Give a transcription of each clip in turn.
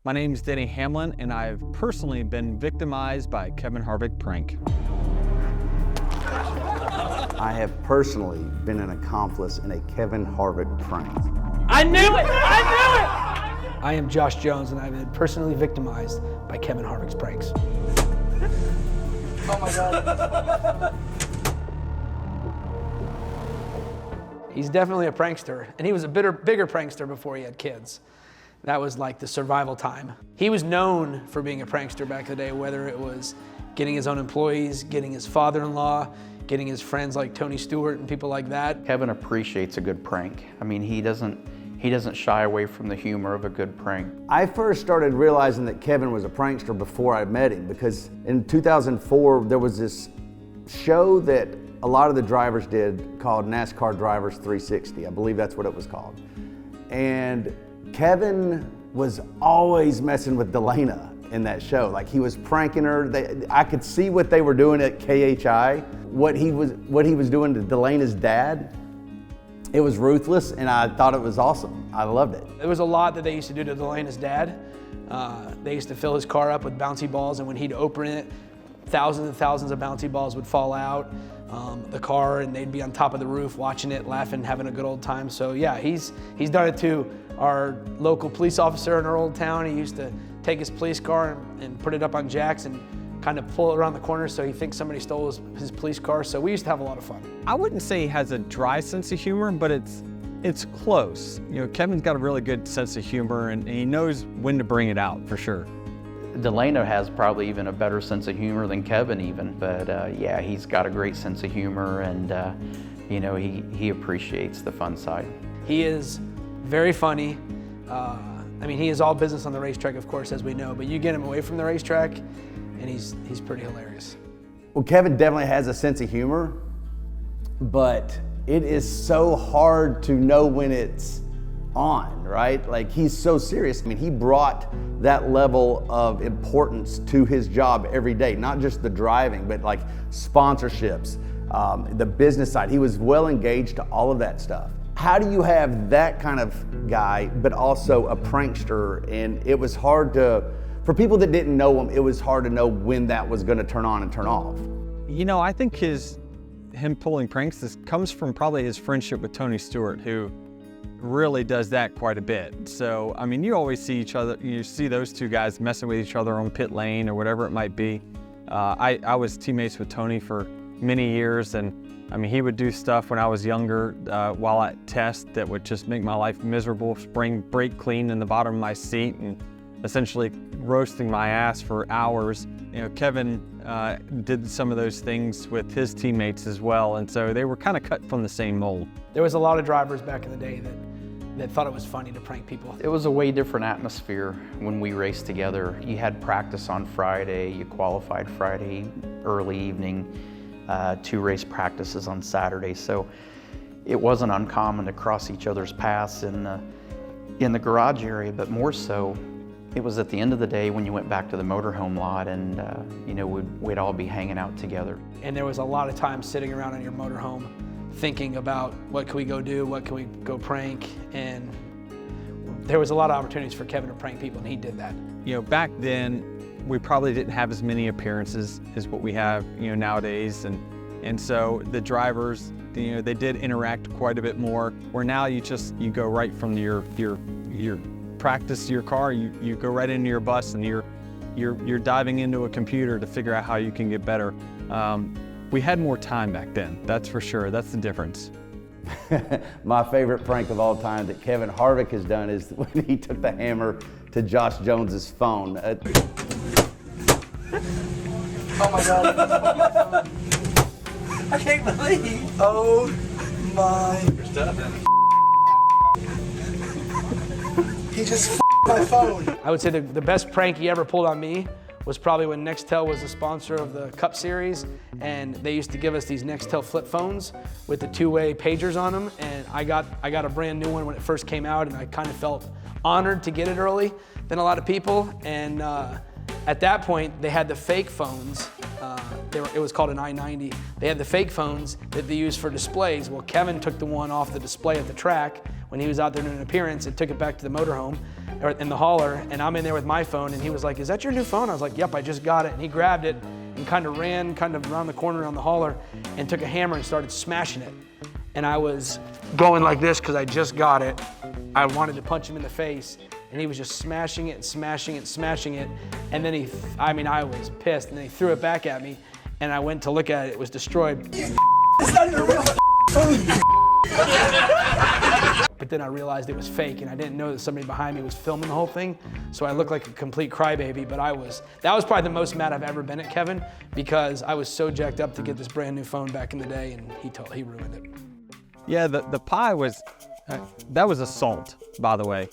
My name is Denny Hamlin, and I've personally been victimized by a Kevin Harvick prank. I have personally been an accomplice in a Kevin Harvick prank. I knew it! I knew it! I am Josh Jones, and I've been personally victimized by Kevin Harvick's pranks. Oh my God. He's definitely a prankster, and he was a bigger prankster before he had kids. That was like the survival time. He was known for being a prankster back in the day, whether it was getting his own employees, getting his father-in-law, getting his friends like Tony Stewart and people like that. Kevin appreciates a good prank. I mean, he doesn't shy away from the humor of a good prank. I first started realizing that Kevin was a prankster before I met him, because in 2004, there was this show that a lot of the drivers did called NASCAR Drivers 360. I believe that's what it was called. And Kevin was always messing with Delana in that show. Like, he was pranking her. I could see what they were doing at KHI, what he was doing to Delana's dad. It was ruthless, and I thought it was awesome. I loved it. There was a lot that they used to do to Delana's dad. They used to fill his car up with bouncy balls, and when he'd open it, thousands and thousands of bouncy balls would fall out the car, and they'd be on top of the roof watching it, laughing, having a good old time. So yeah, he's done it too. Our local police officer in our old town, he used to take his police car and put it up on jacks and kind of pull it around the corner so he thinks somebody stole his police car. So we used to have a lot of fun. I wouldn't say he has a dry sense of humor, but it's close. You know, Kevin's got a really good sense of humor, and he knows when to bring it out, for sure. Delana has probably even a better sense of humor than Kevin even, but yeah, he's got a great sense of humor, and you know, he appreciates the fun side. He is very funny. I mean, he is all business on the racetrack, of course, as we know, but you get him away from the racetrack, and he's pretty hilarious. Well, Kevin definitely has a sense of humor, but it is so hard to know when it's on, right? Like, he's so serious. I mean, he brought that level of importance to his job every day, not just the driving, but like sponsorships, the business side. He was well engaged to all of that stuff. How do you have that kind of guy, but also a prankster? And it was hard for people that didn't know him, it was hard to know when that was gonna turn on and turn off. You know, I think him pulling pranks, this comes from probably his friendship with Tony Stewart, who really does that quite a bit. So, I mean, you always see each other, you see those two guys messing with each other on pit lane or whatever it might be. I was teammates with Tony for many years, and I mean, he would do stuff when I was younger while at test that would just make my life miserable, spraying brake clean in the bottom of my seat and essentially roasting my ass for hours. You know, Kevin did some of those things with his teammates as well, and so they were kind of cut from the same mold. There was a lot of drivers back in the day that thought it was funny to prank people. It was a way different atmosphere when we raced together. You had practice on Friday, you qualified Friday early evening, 2 race practices on Saturday, so it wasn't uncommon to cross each other's paths in the garage area, but more so, it was at the end of the day when you went back to the motorhome lot, and you know, we'd all be hanging out together. And there was a lot of time sitting around in your motorhome thinking about what can we go do, what can we go prank, and there was a lot of opportunities for Kevin to prank people, and he did that. You know, back then, we probably didn't have as many appearances as what we have, you know, nowadays, and so the drivers, you know, they did interact quite a bit more. Where now you go right from your practice to your car, you go right into your bus, and you're diving into a computer to figure out how you can get better. We had more time back then, that's for sure. That's the difference. My favorite prank of all time that Kevin Harvick has done is when he took the hammer to Josh Jones's phone. Oh my God. I can't believe. Oh my. He just my phone. I would say the best prank he ever pulled on me was probably when Nextel was a sponsor of the Cup Series, and they used to give us these Nextel flip phones with the 2-way pagers on them, and I got a brand new one when it first came out, and I kind of felt honored to get it early than a lot of people, and at that point they had the fake phones. It was called an i90. They had the fake phones that they used for displays. Well, Kevin took the one off the display at the track when he was out there doing an appearance and took it back to the motorhome. or in the hauler, and I'm in there with my phone, and he was like, "Is that your new phone?" I was like, "Yep, I just got it." And he grabbed it and kind of ran around the corner on the hauler and took a hammer and started smashing it. And I was going like this because I just got it. I wanted to punch him in the face, and he was just smashing it and smashing it and smashing it. And then I was pissed, and then he threw it back at me, and I went to look at it. It was destroyed. But then I realized it was fake, and I didn't know that somebody behind me was filming the whole thing. So I looked like a complete crybaby, but that was probably the most mad I've ever been at Kevin, because I was so jacked up to get this brand new phone back in the day, and he ruined it. Yeah, the pie was, that was assault, by the way.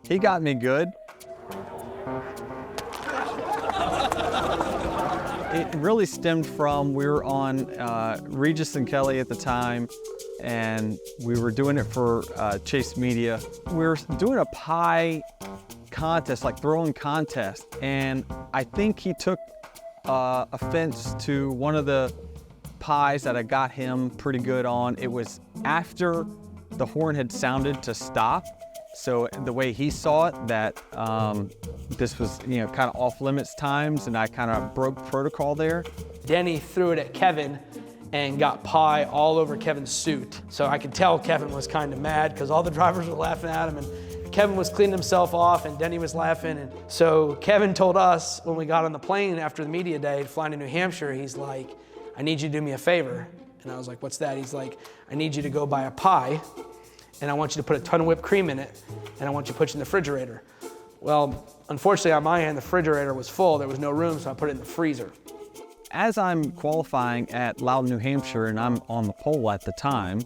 He got me good. It really stemmed from, we were on Regis and Kelly at the time, and we were doing it for Chase Media. We were doing a pie contest, like throwing contest, and I think he took offense to one of the pies that I got him pretty good on. It was after the horn had sounded to stop. So the way he saw it, that this was, kind of off limits times, and I kind of broke protocol there. Denny threw it at Kevin and got pie all over Kevin's suit. So I could tell Kevin was kind of mad because all the drivers were laughing at him, and Kevin was cleaning himself off, and Denny was laughing. And so Kevin told us when we got on the plane after the media day flying to New Hampshire, he's like, "I need you to do me a favor." And I was like, "What's that?" He's like, "I need you to go buy a pie, and I want you to put a ton of whipped cream in it, and I want you to put it in the refrigerator." Well, unfortunately on my end, the refrigerator was full. There was no room, so I put it in the freezer. As I'm qualifying at Loudon, New Hampshire, and I'm on the pole at the time,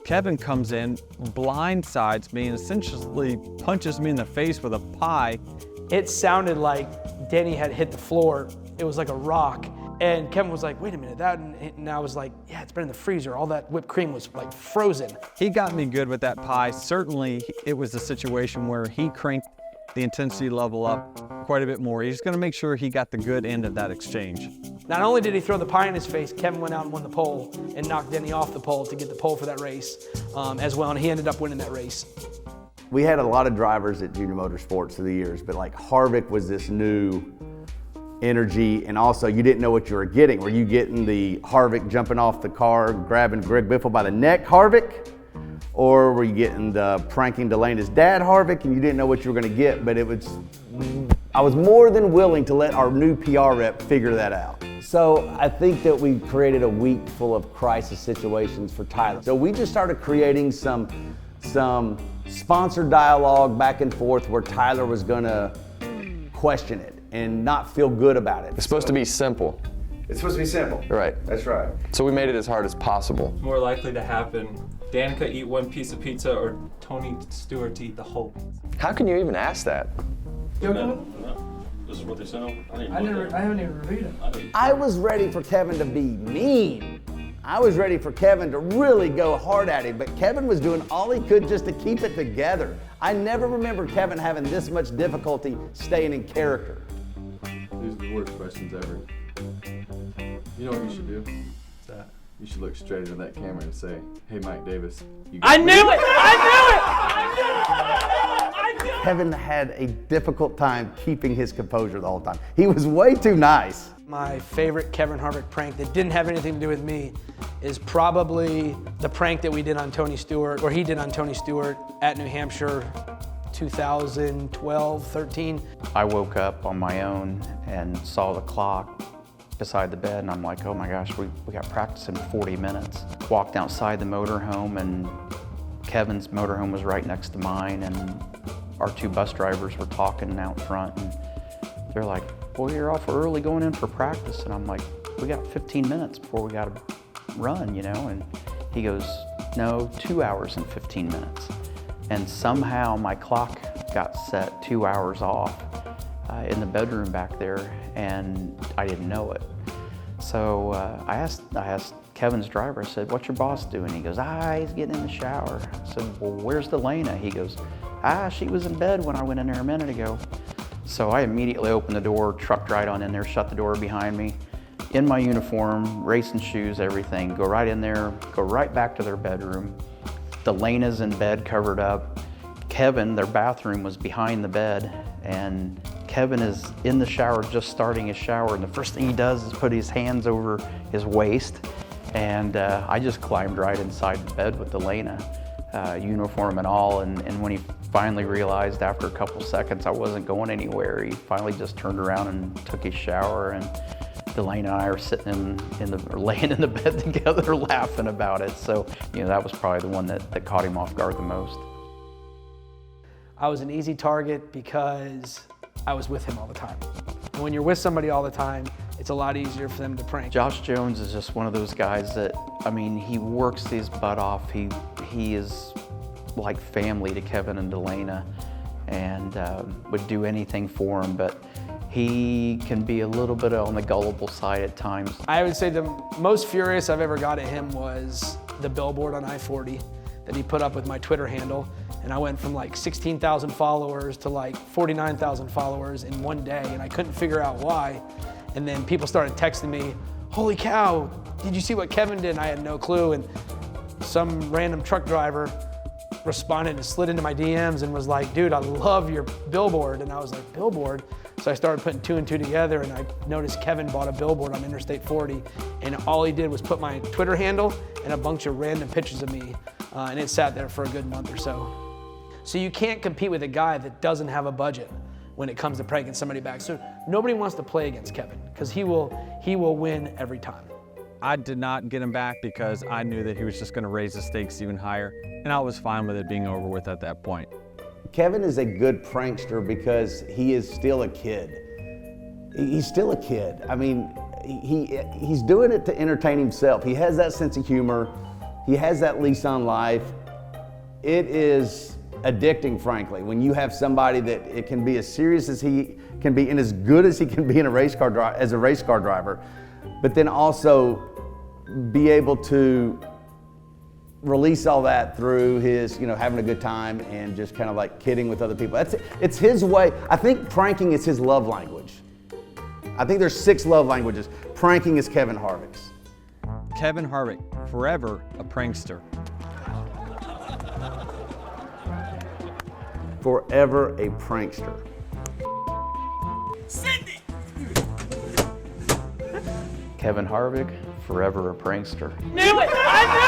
Kevin comes in, blindsides me, and essentially punches me in the face with a pie. It sounded like Denny had hit the floor. It was like a rock. And Kevin was like, "Wait a minute, and I was like, "Yeah, it's been in the freezer." All that whipped cream was like frozen. He got me good with that pie. Certainly, it was a situation where he cranked the intensity level up quite a bit more. He's gonna make sure he got the good end of that exchange. Not only did he throw the pie in his face, Kevin went out and won the pole and knocked Denny off the pole to get the pole for that race as well, and he ended up winning that race. We had a lot of drivers at Junior Motorsports through the years, but like Harvick was this new energy, and also you didn't know what you were getting. Were you getting the Harvick jumping off the car, grabbing Greg Biffle by the neck Harvick? Or were you getting the pranking Delena's dad Harvick, and you didn't know what you were gonna get? But I was more than willing to let our new PR rep figure that out. So I think that we created a week full of crisis situations for Tyler. So we just started creating some sponsored dialogue back and forth where Tyler was gonna question it and not feel good about it. It's supposed to be simple. It's supposed to be simple. Right. That's right. So we made it as hard as possible. More likely to happen, Danica eat one piece of pizza or Tony Stewart to eat the whole pizza. How can you even ask that? No. This is what they sent out. I haven't even reviewed it. I was ready for Kevin to be mean. I was ready for Kevin to really go hard at him, but Kevin was doing all he could just to keep it together. I never remember Kevin having this much difficulty staying in character. These are the worst questions ever. You know what you should do? What's that? You should look straight into that camera and say, "Hey, Mike Davis." I knew it! Kevin had a difficult time keeping his composure the whole time. He was way too nice. My favorite Kevin Harvick prank that didn't have anything to do with me is probably the prank that we did on Tony Stewart, or he did on Tony Stewart at New Hampshire 2012, 13. I woke up on my own and saw the clock beside the bed, and I'm like, oh my gosh, we got practice in 40 minutes. Walked outside the motorhome, and Kevin's motorhome was right next to mine, and our two bus drivers were talking out front, and they're like, "Boy, you're awful early going in for practice." And I'm like, "We got 15 minutes before we got to run, And he goes, "No, 2 hours and 15 minutes. And somehow my clock got set 2 hours off in the bedroom back there, and I didn't know it. So I asked Kevin's driver, I said, "What's your boss doing?" He goes, "He's getting in the shower." I said, "Well, where's Delana?" He goes, "She was in bed when I went in there a minute ago." So I immediately opened the door, trucked right on in there, shut the door behind me, in my uniform, racing shoes, everything, go right in there, go right back to their bedroom. Delana's in bed covered up. Kevin, their bathroom was behind the bed, and Kevin is in the shower, just starting his shower, and the first thing he does is put his hands over his waist, and I just climbed right inside the bed with Elena, uniform and all, and when he finally realized after a couple seconds I wasn't going anywhere, he finally just turned around and took his shower, and Elena and I are sitting laying in the bed together laughing about it. So, that was probably the one that caught him off guard the most. I was an easy target because I was with him all the time. And when you're with somebody all the time, it's a lot easier for them to prank. Josh Jones is just one of those guys that, he works his butt off. He is like family to Kevin and Elena, and would do anything for him, but he can be a little bit on the gullible side at times. I would say the most furious I've ever got at him was the billboard on I-40 that he put up with my Twitter handle. And I went from like 16,000 followers to like 49,000 followers in one day, and I couldn't figure out why. And then people started texting me, holy cow, did you see what Kevin did? And I had no clue. And some random truck driver responded and slid into my DMs and was like, dude, I love your billboard. And I was like, billboard? So I started putting 2 and 2 together, and I noticed Kevin bought a billboard on Interstate 40, and all he did was put my Twitter handle and a bunch of random pictures of me, and it sat there for a good month or so. So you can't compete with a guy that doesn't have a budget when it comes to pranking somebody back. So nobody wants to play against Kevin because he will win every time. I did not get him back because I knew that he was just going to raise the stakes even higher, and I was fine with it being over with at that point. Kevin is a good prankster because he is still a kid. He's still a kid. He's doing it to entertain himself. He has that sense of humor. He has that lease on life. It is addicting, frankly, when you have somebody that it can be as serious as he can be and as good as he can be in a race car driver, but then also be able to release all that through his, having a good time and just kind of like kidding with other people. It's his way. I think pranking is his love language. I think there's 6 love languages. Pranking is Kevin Harvick's. Kevin Harvick, forever a prankster. Forever a prankster. Cindy! Kevin Harvick, forever a prankster. Knew it! I knew